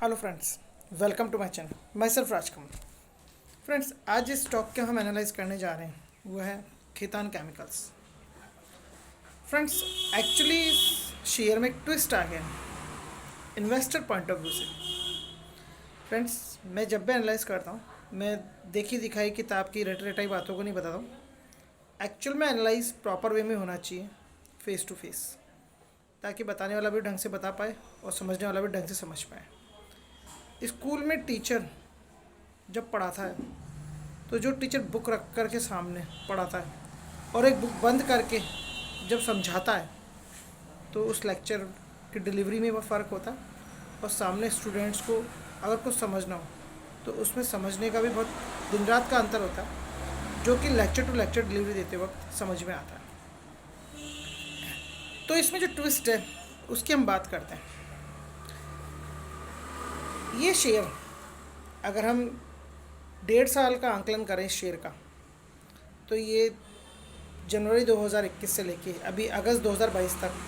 Hello friends, welcome to my channel. Myself Rajkamal. Friends, आज जिस stock के हम एनालाइज करने जा रहे हैं वो है खीतान केमिकल्स। फ्रेंड्स, एक्चुअली इस शेयर में एक ट्विस्ट आ गया इन्वेस्टर पॉइंट ऑफ व्यू से। फ्रेंड्स, मैं जब भी एनालाइज करता हूँ मैं देखी दिखाई किताब की रट रटाई बातों को नहीं बताता हूँ। एक्चुअल में एनालाइज प्रॉपर वे में होना चाहिए, फेस टू फेस, ताकि बताने वाला भी ढंग से बता पाए और समझने वाला भी ढंग से समझ पाए। स्कूल में टीचर जब पढ़ाता है तो जो टीचर बुक रख कर के सामने पढ़ाता है और एक बुक बंद करके जब समझाता है तो उस लेक्चर की डिलीवरी में वह फ़र्क होता है। और सामने स्टूडेंट्स को अगर कुछ समझना हो तो उसमें समझने का भी बहुत दिन रात का अंतर होता है, जो कि लेक्चर टू लेक्चर डिलीवरी देते वक्त समझ में आता है। तो इसमें जो ट्विस्ट है उसकी हम बात करते हैं। ये शेयर अगर हम 1.5 साल का आंकलन करें इस शेयर का, तो ये जनवरी 2021 से लेके अभी अगस्त 2022 तक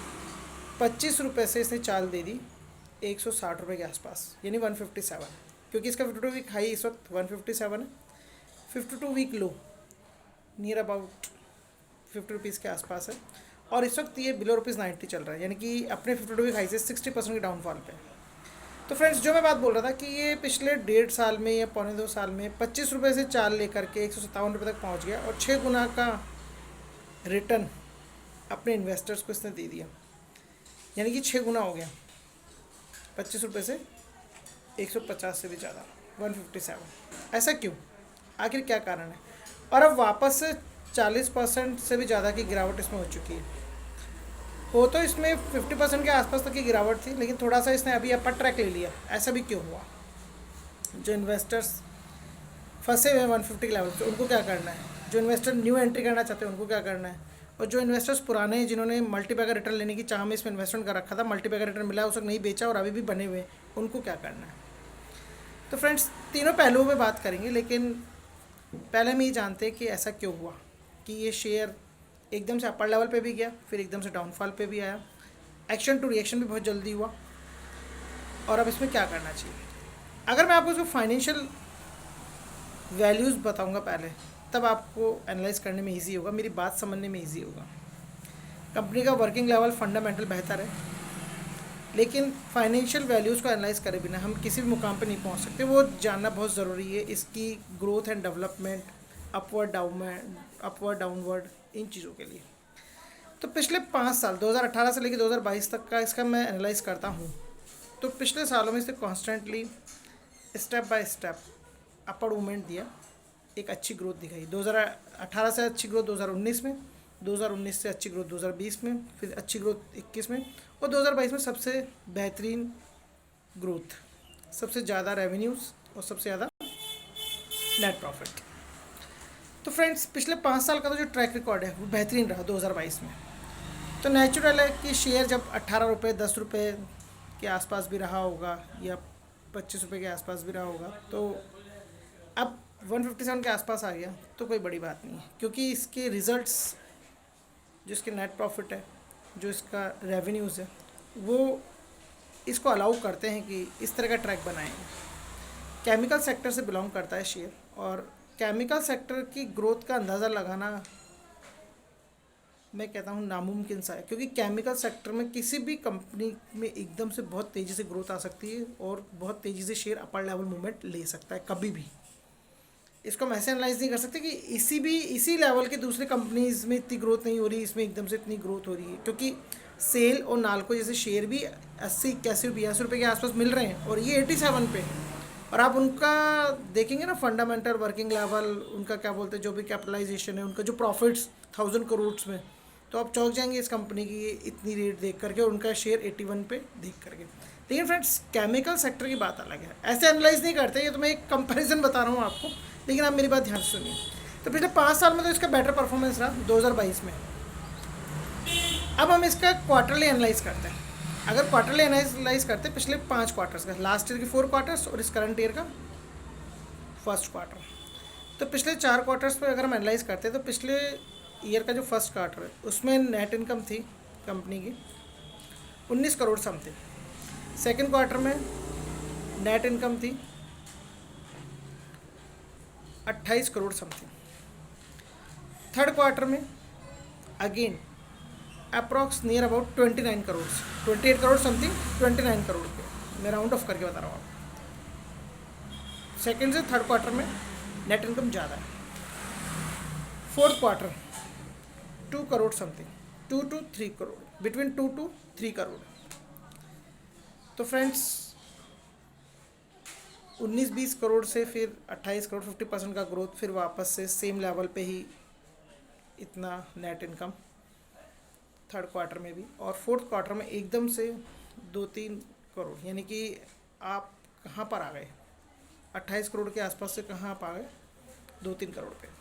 25 रुपये से इसने चाल दे दी 160 रुपये के आसपास, यानी 157, क्योंकि इसका 52 वीक हाई इस वक्त 157 है, 52 week low near about 50 rupees के आसपास है। और इस वक्त ये बिलो ₹90 चल रहा है, यानी कि अपने 52 वीक हाई से 60% के डाउनफॉल पे। तो फ्रेंड्स, जो मैं बात बोल रहा था कि ये पिछले 1.5 साल में या 1.25 साल में 25 रुपये से चाल लेकर के 157 रुपये तक पहुंच गया और 6 गुना का रिटर्न अपने इन्वेस्टर्स को इसने दे दिया, यानी कि 6 गुना हो गया 25 रुपये से 150 से भी ज़्यादा 157। ऐसा क्यों, आखिर क्या कारण है? और अब वापस से 40% से भी ज़्यादा की गिरावट इसमें हो चुकी है। हो तो इसमें 50% के आसपास तक की गिरावट थी, लेकिन थोड़ा सा इसने अभी अपर ट्रैक ले लिया। ऐसा भी क्यों हुआ? जो इन्वेस्टर्स फंसे हुए हैं 150 के लेवल पे, उनको क्या करना है? जो इन्वेस्टर न्यू एंट्री करना चाहते हैं उनको क्या करना है? और जो इन्वेस्टर्स पुराने हैं, जिन्होंने मल्टीपैकर रिटर्न लेने की चाह में इसमें इन्वेस्टमेंट कर रखा था, मल्टीपैकर रिटर्न मिला, उस वक्त नहीं बेचा और अभी भी बने हुए, उनको क्या करना है? तो फ्रेंड्स, तीनों पहलुओं पर बात करेंगे, लेकिन पहले हम ये जानते हैं कि ऐसा क्यों हुआ कि ये शेयर एकदम से अपर लेवल पे भी गया, फिर एकदम से डाउनफॉल पे भी आया। एक्शन टू रिएक्शन भी बहुत जल्दी हुआ। और अब इसमें क्या करना चाहिए? अगर मैं आपको इसको फाइनेंशियल वैल्यूज़ बताऊंगा पहले, तब आपको एनालाइज करने में इजी होगा, मेरी बात समझने में इजी होगा। कंपनी का वर्किंग लेवल फंडामेंटल बेहतर है, लेकिन फाइनेंशियल वैल्यूज़ को एनालाइज करे बिना हम किसी भी मुकाम पर नहीं पहुँच सकते। वो जानना बहुत ज़रूरी है, इसकी growth and development, upward downward, इन चीज़ों के लिए। तो पिछले 5 साल 2018 से लेकर 2022 तक का इसका मैं एनालाइज करता हूँ, तो पिछले सालों में इसे constantly step by step upper movement दिया, एक अच्छी ग्रोथ दिखाई। 2018 से अच्छी ग्रोथ 2019 में, 2019 से अच्छी ग्रोथ 2020 में, फिर अच्छी ग्रोथ 21 में, और 2022 में सबसे बेहतरीन ग्रोथ, सबसे ज़्यादा रेवेन्यूज़ और सबसे ज़्यादा नेट प्रॉफिट। तो फ्रेंड्स, पिछले 5 साल का तो जो ट्रैक रिकॉर्ड है वो बेहतरीन रहा 2022 में। तो नेचुरल है कि शेयर जब 18 रुपये 10 रुपये के आसपास भी रहा होगा या 25 रुपये के आसपास भी रहा होगा, तो अब 157 के आसपास आ गया तो कोई बड़ी बात नहीं है, क्योंकि इसके रिज़ल्ट्स, जो इसके नेट प्रॉफिट है, जो इसका रेवेन्यूज़ है, वो इसको अलाउ करते हैं कि इस तरह का ट्रैक बनाएंगे। केमिकल सेक्टर से बिलोंग करता है शेयर, और केमिकल सेक्टर की ग्रोथ का अंदाज़ा लगाना मैं कहता हूँ नामुमकिन सा है, क्योंकि केमिकल सेक्टर में किसी भी कंपनी में एकदम से बहुत तेज़ी से ग्रोथ आ सकती है और बहुत तेज़ी से शेयर अपर लेवल मूवमेंट ले सकता है कभी भी। इसको हम ऐसे एनालाइज नहीं कर सकते कि इसी लेवल के दूसरे कंपनीज़ में इतनी ग्रोथ नहीं हो रही, इसमें एकदम से इतनी ग्रोथ हो रही है, क्योंकि सेल और नाल्को जैसे शेयर भी 80 81 82 रुपये के आसपास मिल रहे हैं और ये 87 पे। और आप उनका देखेंगे ना, फंडामेंटल वर्किंग लेवल, उनका क्या बोलते हैं, जो भी कैपिटलाइजेशन है, उनका जो प्रॉफिट्स 1000 करोड़ में, तो आप चौंक जाएंगे इस कंपनी की इतनी रेट देख करके और उनका शेयर 81 पे देख करके। लेकिन फ्रेंड्स, केमिकल सेक्टर की बात अलग है, ऐसे एनालाइज नहीं करते, ये तो मैं एक कंपैरिजन बता रहा हूँ आपको, लेकिन आप मेरी बात ध्यान से सुनिए। तो पिछले 5 साल में तो इसका बेटर परफॉर्मेंस रहा 2022 में। अब हम इसका क्वार्टरली एनालाइज करते हैं। अगर क्वार्टरली एनालाइज करते हैं पिछले 5 क्वार्टर्स का, लास्ट ईयर की 4 क्वार्टर्स और इस करंट ईयर का फर्स्ट क्वार्टर, तो पिछले 4 क्वार्टर्स पे अगर हम एनालाइज करते हैं तो पिछले ईयर का जो फर्स्ट क्वार्टर है उसमें नेट इनकम थी कंपनी की 19 करोड़ समथिंग। सेकेंड क्वार्टर में नेट इनकम थी 28 करोड़ समथिंग। थर्ड क्वार्टर में again approx near about 29 crore, 28 crore something, 29 crore पे मैं राउंड ऑफ करके बता रहा हूँ आपको। सेकेंड से थर्ड क्वार्टर में नेट इनकम ज़्यादा है। Fourth quarter 2 crore something, 2 to 3 crore, between 2 to 3 crore. तो फ्रेंड्स 19-20 करोड़ से फिर 28 करोड़, 50% का ग्रोथ, फिर वापस से सेम लेवल पे ही इतना नेट इनकम थर्ड क्वार्टर में भी। और फोर्थ क्वार्टर में एकदम से 2-3 करोड़, यानी कि आप कहाँ पर आ गए, 28 करोड़ के आसपास से कहाँ आप आ गए 2-3 करोड़ पे।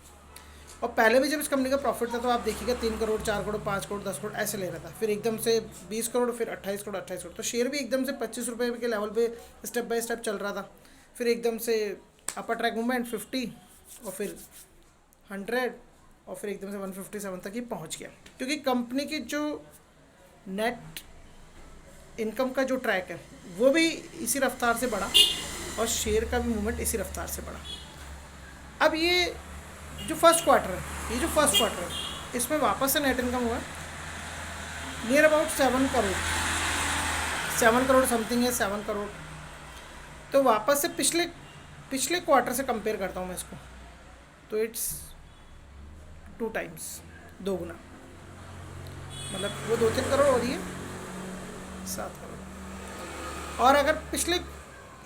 और पहले भी जब इस कंपनी का प्रॉफिट था तो आप देखिएगा 3 करोड़, 4 करोड़, 5 करोड़, 10 करोड़ ऐसे ले रहा था, फिर एकदम से 20 करोड़, फिर 28 करोड़, 28 करोड़। तो शेयर भी एकदम से 25 रुपये के लेवल पे स्टेप बाय स्टेप चल रहा था, फिर एकदम से अपर ट्रैक मूवमेंट 50 और फिर 100 और फिर एकदम से 157 तक ही पहुंच गया। क्योंकि कंपनी की जो नेट इनकम का जो ट्रैक है वो भी इसी रफ्तार से बढ़ा और शेयर का भी मूवमेंट इसी रफ्तार से बढ़ा। अब ये जो फर्स्ट क्वार्टर है, ये जो फर्स्ट क्वार्टर है, इसमें वापस से नेट इनकम हुआ नियर अबाउट 7 करोड़ समथिंग है, 7 करोड़। तो वापस से पिछले क्वार्टर से कंपेयर करता हूँ मैं इसको, तो इट्स 2 टाइम्स, 2 गुना, मतलब वो 2-3 करोड़ हो रही है, 7 करोड़। और अगर पिछले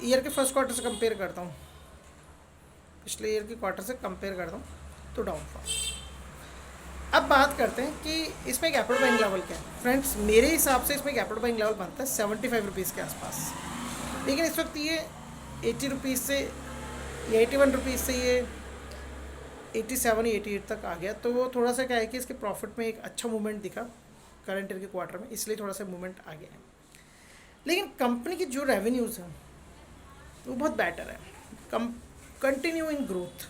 ईयर के फर्स्ट क्वार्टर से कंपेयर करता हूँ, पिछले ईयर के क्वार्टर से कंपेयर करता हूँ, तो डाउनफॉल। अब बात करते हैं कि इसमें कैपिटल बाइंग लेवल क्या है। फ्रेंड्स मेरे हिसाब से इसमें कैपिटल बाइंग लेवल बनता है 75 रुपीज़ के आसपास, लेकिन इस वक्त ये 80 रुपीज़ से या 81 रुपीज़ से ये 87 या 88 तक आ गया। तो वो थोड़ा सा क्या है कि इसके प्रॉफिट में एक अच्छा मूवमेंट दिखा करंट ईयर के क्वार्टर में, इसलिए थोड़ा सा मूवमेंट आ गया है। लेकिन कंपनी की जो रेवेन्यूज़ हैं वो बहुत बेटर है, कंटिन्यू इन ग्रोथ,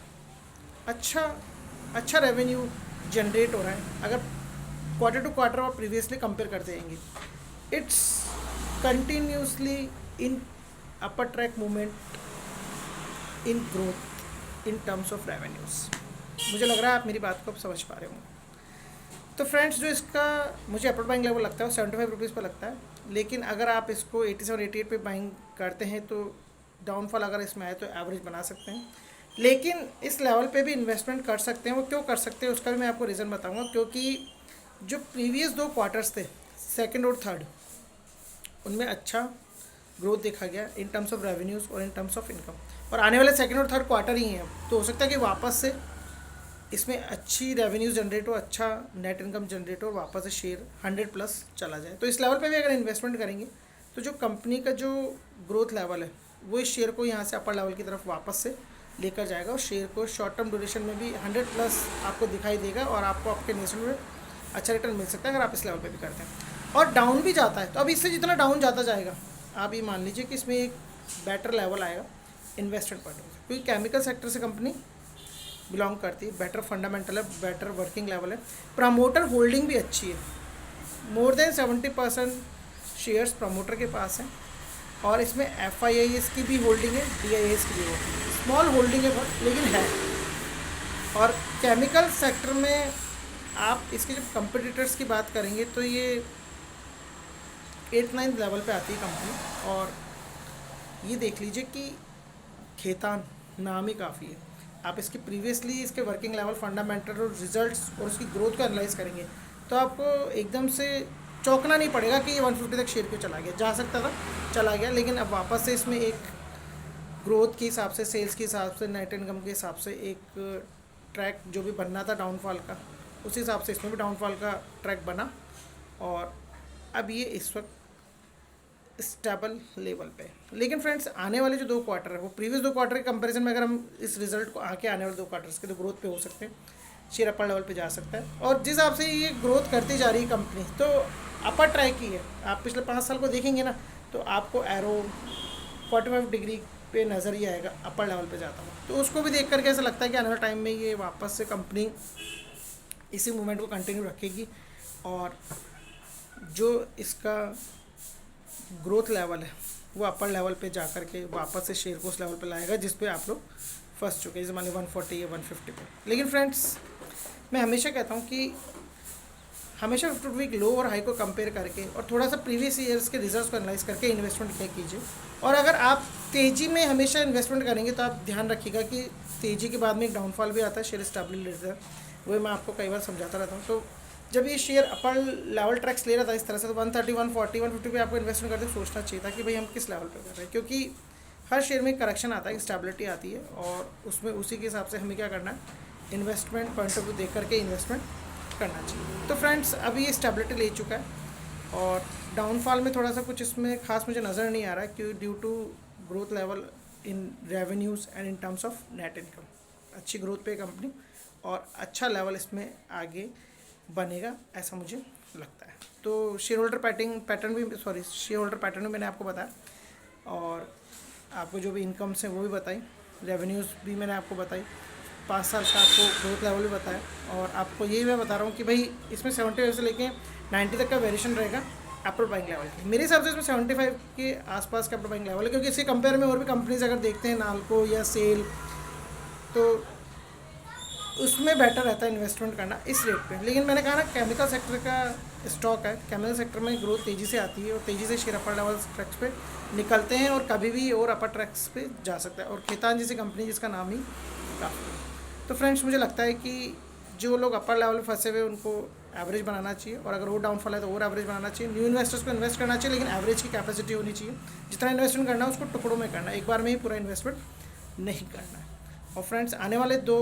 अच्छा रेवेन्यू जनरेट हो रहा है। अगर क्वार्टर टू क्वार्टर और प्रीवियसली कंपेयर करते रहेंगे, it's continuously in upper track movement in growth in terms of revenues. मुझे लग रहा है आप मेरी बात को अब समझ पा रहे होंगे। तो फ्रेंड्स जो इसका मुझे अपर बाइंग लेवल लगता है वो 75 रुपीज़ पर लगता है, लेकिन अगर आप इसको 87-88 पे बाइंग करते हैं तो डाउनफॉल अगर इसमें आए तो एवरेज बना सकते हैं। लेकिन इस लेवल पे भी इन्वेस्टमेंट कर सकते हैं। वो क्यों कर सकते हैं उसका भी मैं आपको रीज़न बताऊंगा, क्योंकि जो प्रीवियस 2 क्वार्टर्स थे, सेकंड और थर्ड, उनमें अच्छा ग्रोथ देखा गया इन टर्म्स ऑफ रेवेन्यूज़ और इन टर्म्स ऑफ इनकम। और आने वाले सेकंड और थर्ड क्वार्टर ही हैं, तो हो सकता है कि वापस से इसमें अच्छी रेवेन्यू जनरेट हो, अच्छा नेट इनकम जनरेट हो, वापस से शेयर 100+ चला जाए। तो इस लेवल पे भी अगर इन्वेस्टमेंट करेंगे तो जो कंपनी का जो ग्रोथ लेवल है वो इस शेयर को यहाँ से अपर लेवल की तरफ वापस से लेकर जाएगा और शेयर को शॉर्ट टर्म ड्यूरेशन में भी 100+ आपको दिखाई देगा और आपको आपके इन्वेस्टमेंट में अच्छा रिटर्न मिल सकता है अगर आप इस लेवल पे भी करते हैं। और डाउन भी जाता है, तो अब इससे जितना डाउन जाता जाएगा आप ये मान लीजिए कि इसमें एक बेटर लेवल आएगा इन्वेस्टमेंट पॉइंट ऑफ व्यू, क्योंकि केमिकल सेक्टर से कंपनी बिलोंग करती है, बेटर फंडामेंटल है, बेटर वर्किंग लेवल है, प्रमोटर होल्डिंग भी अच्छी है, मोर देन 70% शेयर्स प्रमोटर के पास हैं। और इसमें FIIs की भी होल्डिंग है, DIIs की भी होल्डिंग है, स्मॉल होल्डिंग है बहुत, लेकिन है। और केमिकल सेक्टर में आप इसके जब कंपटीटर्स की बात करेंगे तो ये 8-9 लेवल पे आती है कंपनी। और ये देख लीजिए कि खेतान नाम ही काफ़ी है। आप इसके प्रीवियसली इसके वर्किंग लेवल, फंडामेंटल और रिजल्ट्स और उसकी ग्रोथ को एनालाइज करेंगे तो आपको एकदम से चौंकना नहीं पड़ेगा कि ये 150 तक शेयर क्यों चला गया। जा सकता था, चला गया, लेकिन अब वापस से इसमें एक ग्रोथ के हिसाब से, सेल्स के हिसाब से, नेट इनकम के हिसाब से एक ट्रैक जो भी बनना था डाउनफॉल का, उस हिसाब से इसमें भी डाउनफॉल का ट्रैक बना। और अब ये इस वक्त स्टेबल लेवल पे। लेकिन फ्रेंड्स आने वाले जो 2 क्वार्टर है वो प्रीवियस 2 क्वार्टर के कंपैरिजन में अगर हम इस रिजल्ट को आके आने वाले 2 क्वार्टर्स के तो ग्रोथ पे हो सकते हैं, शेयर अपर लेवल पे जा सकता है। और जिस हिसाब से ये ग्रोथ करती जा रही है कंपनी, तो अपर ट्रैक ही है। आप पिछले 5 साल को देखेंगे ना तो आपको एरो 45 डिग्री पे नज़र ही आएगा अपर लेवल पे जाता हुआ। तो उसको भी देख करके ऐसा लगता है कि आने वाले टाइम में ये वापस से कंपनी इसी मूवमेंट को कंटिन्यू रखेगी और जो इसका ग्रोथ लेवल है वो अपर लेवल पे जा कर के वापस से शेयर को उस लेवल पे लाएगा जिस पे आप लोग फंस चुके हैं, जैसे मान ली 140 या 150 पे। लेकिन फ्रेंड्स मैं हमेशा कहता हूँ कि हमेशा 52 वीक लो और हाई को कंपेयर करके और थोड़ा सा प्रीवियस ईयर्स के रिजल्ट्स को एनालाइज करके इन्वेस्टमेंट क्या कीजिए। और अगर आप तेज़ी में हमेशा इन्वेस्टमेंट करेंगे तो आप ध्यान रखिएगा कि तेज़ी के बाद में एक डाउनफॉल भी आता है, शेयर स्टेबलिटी लेता है, वो मैं आपको कई बार समझाता रहता हूँ। तो जब ये शेयर अपर लेवल ट्रैक्स ले रहा था इस तरह से, तो 130, 140, 150 पे आपको इन्वेस्टमेंट करते सोचना चाहिए था कि भाई हम किस लेवल पे कर रहे हैं, क्योंकि हर शेयर में करेक्शन आता है, स्टेबिलिटी आती है और उसमें उसी के हिसाब से हमें क्या करना है, इन्वेस्टमेंट पॉइंट ऑफ व्यू देख करके इन्वेस्टमेंट करना चाहिए। तो फ्रेंड्स अभी ये स्टेबिलिटी ले चुका है और डाउनफॉल में थोड़ा सा कुछ इसमें खास मुझे नज़र नहीं आ रहा है, क्योंकि due to growth level in revenues and in terms of net income, अच्छी ग्रोथ पे कंपनी और अच्छा लेवल इसमें आगे बनेगा ऐसा मुझे लगता है। तो शेयर होल्डर पैटर्न भी मैंने आपको बताया और आपको जो भी इनकम्स हैं वो भी बताई, रेवेन्यूज़ भी मैंने आपको बताई, 5 साल का आपको ग्रोथ लेवल भी बताया और आपको यही मैं बता रहा हूँ कि भाई इसमें 75 से लेके 90 तक का वेरिएशन रहेगा अपर बाइंग लेवल की। मेरे हिसाब से इसमें 75 के आसपास का अपर बाइंग लेवल है, क्योंकि इसके कंपेयर में और भी कंपनीज अगर देखते हैं नाल्को या सेल, तो उसमें बेटर रहता है इन्वेस्टमेंट करना इस रेट पे। लेकिन मैंने कहा ना केमिकल सेक्टर का स्टॉक है, केमिकल सेक्टर में ग्रोथ तेज़ी से आती है और तेज़ी से शेयर अपर लेवल ट्रैक्स पे निकलते हैं और कभी भी और अपर ट्रैक्स पे जा सकता है। और खेतान जैसी कंपनी जिसका नाम ही काफ़ी है। तो फ्रेंड्स मुझे लगता है कि जो लोग अपर लेवल में फंसे हुए उनको एवरेज बनाना चाहिए और अगर वो डाउनफॉल है तो और एवरेज बनाना चाहिए। न्यू इन्वेस्टर्स को इन्वेस्ट करना चाहिए, लेकिन एवरेज की कैपेसिटी होनी चाहिए। जितना इन्वेस्टमेंट करना है उसको टुकड़ों में करना है, एक बार में ही पूरा इन्वेस्टमेंट नहीं करना है। और फ्रेंड्स आने वाले 2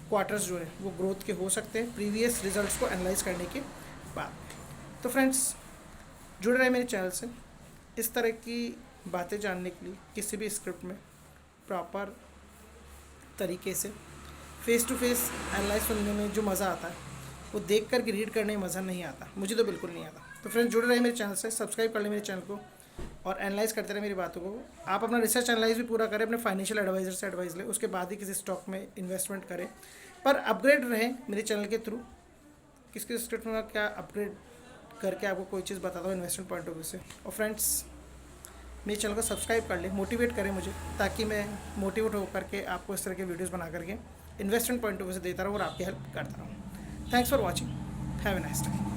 क्वार्टर्स जो है वो ग्रोथ के हो सकते हैं प्रीवियस रिजल्ट्स को एनालाइज करने के बाद। तो फ्रेंड्स जुड़े रहे मेरे चैनल से इस तरह की बातें जानने के लिए, किसी भी स्क्रिप्ट में प्रॉपर तरीके से फेस टू फेस एनालाइज सुनने में जो मज़ा आता है वो देख कर के रीड करने में मज़ा नहीं आता, मुझे तो बिल्कुल नहीं आता। तो फ्रेंड्स जुड़े रहे मेरे चैनल से, सब्सक्राइब कर लें मेरे चैनल को और एनालाइज करते रहे मेरी बातों को। आप अपना रिसर्च एनालाइज भी पूरा करें, अपने फाइनेंशियल एडवाइज़र से एडवाइस लें, उसके बाद ही किसी स्टॉक में इन्वेस्टमेंट करें। पर अपग्रेड रहें मेरे चैनल के थ्रू, किस किस स्क्रिप्ट में क्या अपग्रेड करके आपको कोई चीज़ बताता हूँ इन्वेस्टमेंट पॉइंट ऑफ व्यू से। और फ्रेंड्स मेरे चैनल को सब्सक्राइब कर लें, मोटिवेट करें मुझे, ताकि मैं मोटिवेट होकर के आपको इस तरह के वीडियोज़ बना करके इन्वेस्टमेंट पॉइंट ऑफ व्यू से देता रहूँ और आपकी हेल्प करता रहूँ। Thanks for watching, have a nice day.